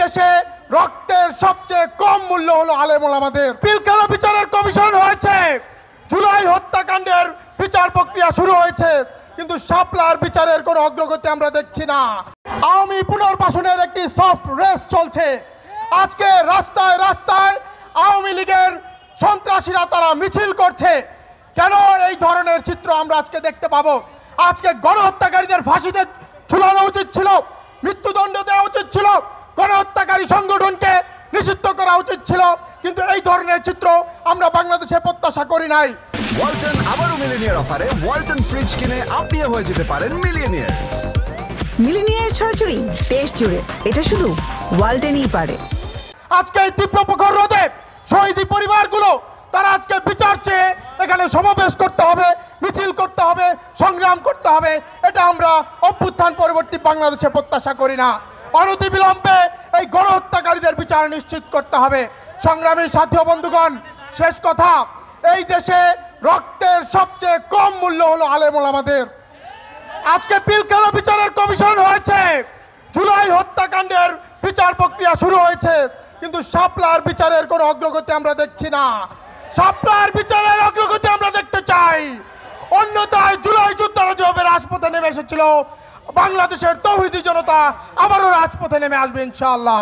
দেশে রক্তের সবচেয়ে কম মূল্য হলো আলেম ওলামাদের। পিলখানা বিচারের কমিশন হয়েছে, জুলাই হত্যাকাণ্ডের বিচার প্রক্রিয়া শুরু হয়েছে, কিন্তু শাপলার বিচারের কোনো অগ্রগতি আমরা দেখছি না। আওয়ামী পুনর্বাসনের একটি সফট রেস চলছে। আজকে রাস্তায় রাস্তায় আওয়ামী লীগের সন্ত্রাসীরা তারা মিছিল করছে। কেন এই ধরনের চিত্র আমরা আজকে দেখতে পাবো? আজকে গণহত্যাকারীদের ফাঁসিতে ঝুলানো উচিত ছিল, মৃত্যুদণ্ড দেওয়া উচিত ছিল, গণহত্যাকারী সংগঠনকে নিষিদ্ধ করা উচিত ছিল, কিন্তু এই ধরনের চিত্র আমরা বাংলাদেশে প্রত্যাশা করি নাই। ওয়ালটন আবারও মিলিনিয়ার অফারে ওয়ালটন ফ্রিজ কিনে আপনিও হয়ে যেতে পারেন মিলিয়নিয়ার। মিলিনিয়ার ছড়াছড়ি দেশ জুড়ে, এটা শুধু ওয়ালটনই পারে। আজকে এই তীব্র প্রখর রোদে শহীদি পরিবারগুলো তারা আজকে বিচার চেয়ে এখানে সমাবেশ করতে হবে, মিছিল করতে হবে, সংগ্রাম করতে হবে। এটা আমরা অভ্যুত্থান পরবর্তী বাংলাদেশে প্রত্যাশা করি না। অনতিবিলম্বে এই গণহত্যাকারীদের বিচার নিশ্চিত করতে হবে। সংগ্রামী সাথী ও বন্ধুগণ, শেষ কথা, এই দেশে রক্তের সবচেয়ে কম মূল্য হলো আলেম ওলামাদের। আজকে পিলখানা বিচারের কমিশন হয়েছে, জুলাই হত্যাকাণ্ডের বিচার প্রক্রিয়া শুরু হয়েছে, কিন্তু শাপলার বিচারের কোনো অগ্রগতি আমরা দেখছি না। শাপলার বিচারের অগ্রগতি আমরা দেখতে চাই। অন্যথায় জুলাই যোদ্ধারা যেভাবে রাজপথে নেমে এসেছিল, বাংলাদেশের তৌহিদি জনতা আবারও রাজপথে নেমে আসবে ইনশাআল্লাহ।